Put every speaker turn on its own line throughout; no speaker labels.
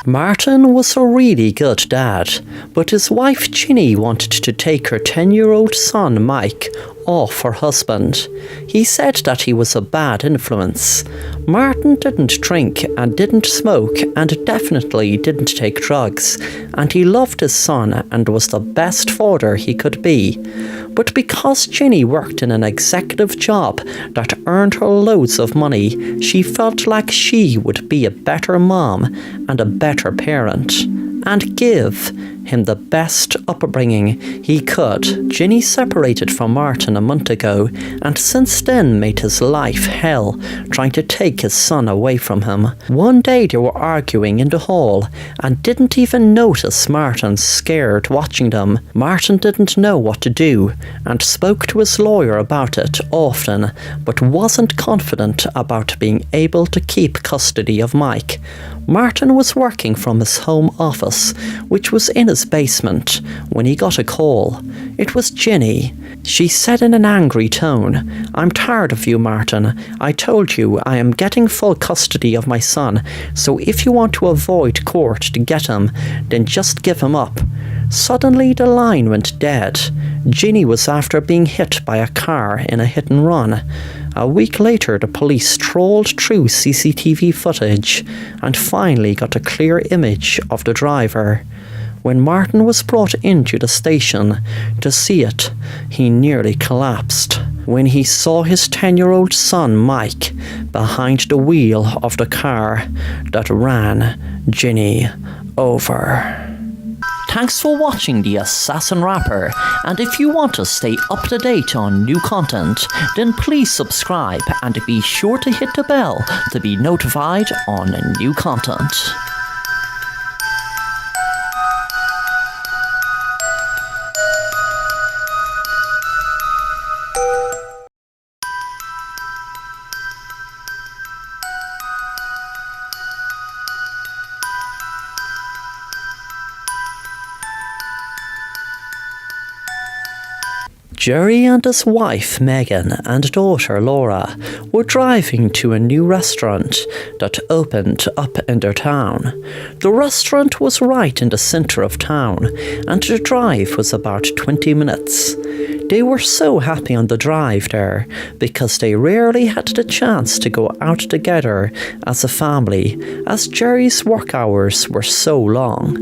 Martin was a really good dad, but his wife Ginny wanted to take her 10-year-old son Mike off her husband. He said that he was a bad influence. Martin didn't drink and didn't smoke and definitely didn't take drugs, and he loved his son and was the best father he could be. But because Ginny worked in an executive job that earned her loads of money, she felt like she would be a better mom and a better parent, and give him the best upbringing he could. Ginny separated from Martin a month ago, and since then made his life hell, trying to take his son away from him. One day they were arguing in the hall, and didn't even notice Martin scared watching them. Martin didn't know what to do, and spoke to his lawyer about it often, but wasn't confident about being able to keep custody of Mike. Martin was working from his home office, which was in his basement, when he got a call. It was Ginny. She said in an angry tone, "I'm tired of you, Martin. I told you I am getting full custody of my son, so if you want to avoid court to get him, then just give him up." Suddenly the line went dead. Ginny was after being hit by a car in a hit and run. A week later, the police trawled through CCTV footage and finally got a clear image of the driver. When Martin was brought into the station to see it, he nearly collapsed when he saw his 10-year-old son Mike behind the wheel of the car that ran Ginny over. Thanks for watching The Assassin Rapper, and if you want to stay up to date on new content, then please subscribe and be sure to hit the bell to be notified on new content. Jerry and his wife Megan and daughter Laura were driving to a new restaurant that opened up in their town. The restaurant was right in the centre of town, and the drive was about 20 minutes. They were so happy on the drive there because they rarely had the chance to go out together as a family, as Jerry's work hours were so long.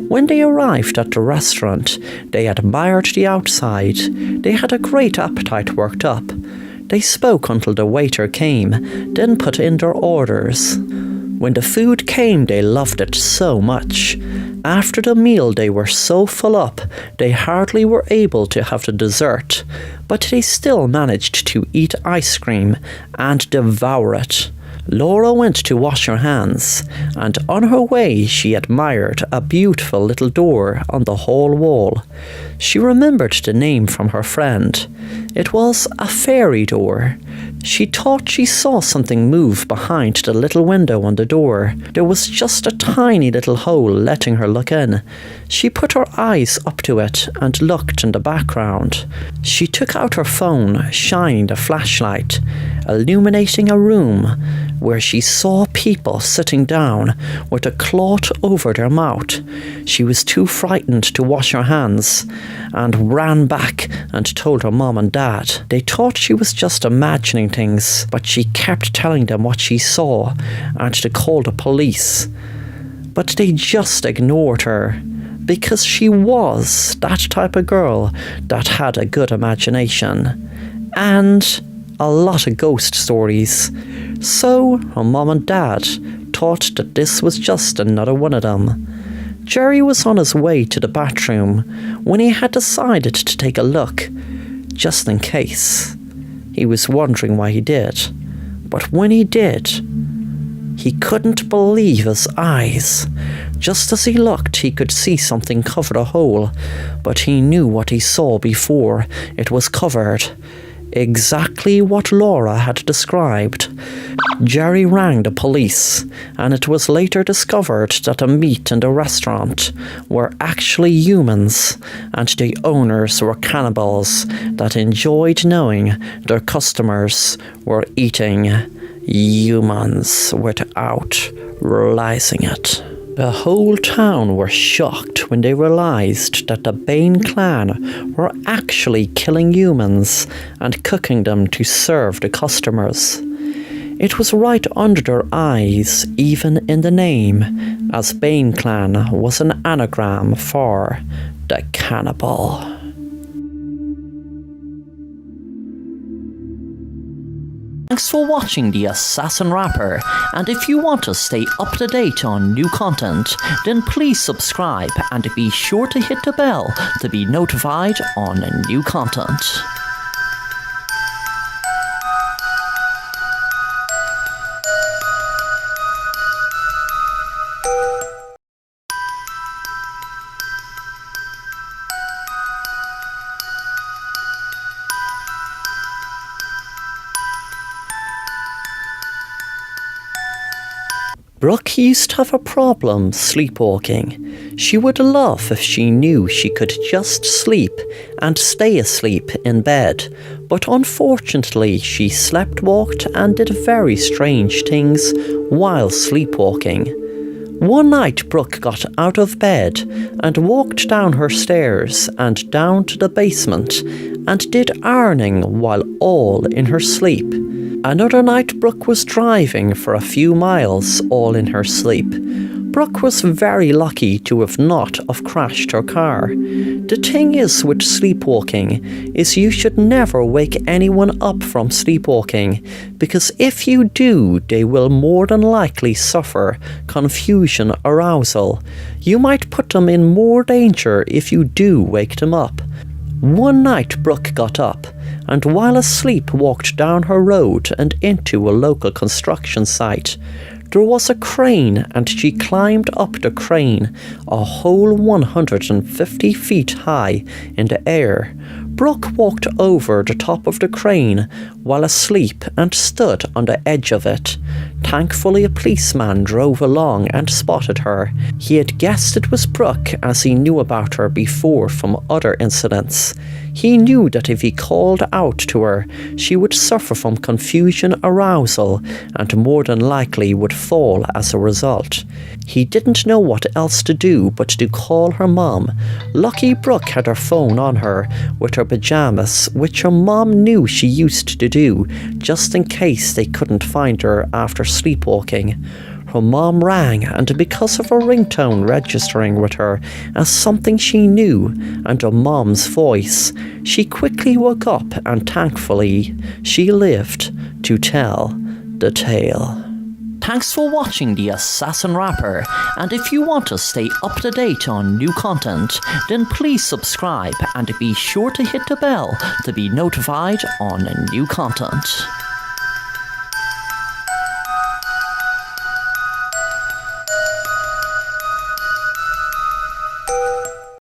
When they arrived at the restaurant, they admired the outside. They had a great appetite worked up. They spoke until the waiter came, then put in their orders. When the food came, they loved it so much. After the meal, they were so full up, they hardly were able to have the dessert, but they still managed to eat ice cream and devour it. Laura went to wash her hands, and on her way she admired a beautiful little door on the hall wall. She remembered the name from her friend. It was a fairy door. She thought she saw something move behind the little window on the door. There was just a tiny little hole letting her look in. She put her eyes up to it and looked in the background. She took out her phone, shined a flashlight, illuminating a room where she saw people sitting down with a cloth over their mouth. She was too frightened to wash her hands and ran back and told her mom and dad. They thought she was just imagining things, but she kept telling them what she saw and to call the police. But they just ignored her, because she was that type of girl that had a good imagination and a lot of ghost stories. So her mom and dad thought that this was just another one of them. Jerry was on his way to the bathroom when he had decided to take a look, just in case. He was wondering why he did, but when he did, he couldn't believe his eyes. Just as he looked, he could see something cover the hole, but he knew what he saw before it was covered. Exactly what Laura had described. Jerry rang the police, and it was later discovered that the meat in the restaurant were actually humans, and the owners were cannibals that enjoyed knowing their customers were eating humans without realizing it. The whole town were shocked when they realised that the Bane clan were actually killing humans and cooking them to serve the customers. It was right under their eyes, even in the name, as Bane clan was an anagram for the cannibal. Thanks for watching The Assassin Rapper, and if you want to stay up to date on new content, then please subscribe and be sure to hit the bell to be notified on new content. Brooke used to have a problem sleepwalking. She would love if she knew she could just sleep and stay asleep in bed, but unfortunately she sleepwalked and did very strange things while sleepwalking. One night Brooke got out of bed and walked down her stairs and down to the basement and did ironing while all in her sleep. Another night Brooke was driving for a few miles all in her sleep. Brooke was very lucky to have not have crashed her car. The thing is with sleepwalking is you should never wake anyone up from sleepwalking, because if you do, they will more than likely suffer confusion arousal. You might put them in more danger if you do wake them up. One night Brooke got up and while asleep walked down her road and into a local construction site. There was a crane and she climbed up the crane, a whole 150 feet high in the air. Brooke walked over the top of the crane while asleep and stood on the edge of it. Thankfully, a policeman drove along and spotted her. He had guessed it was Brooke as he knew about her before from other incidents. He knew that if he called out to her, she would suffer from confusion arousal and more than likely would fall as a result. He didn't know what else to do but to call her mom. Lucky Brooke had her phone on her with her pyjamas, which her mom knew she used to do just in case they couldn't find her after sleepwalking. Her mom rang, and because of her ringtone registering with her as something she knew and her mom's voice, she quickly woke up and thankfully she lived to tell the tale. Thanks for watching The Assassin Rapper, and if you want to stay up to date on new content, then please subscribe and be sure to hit the bell to be notified on new content.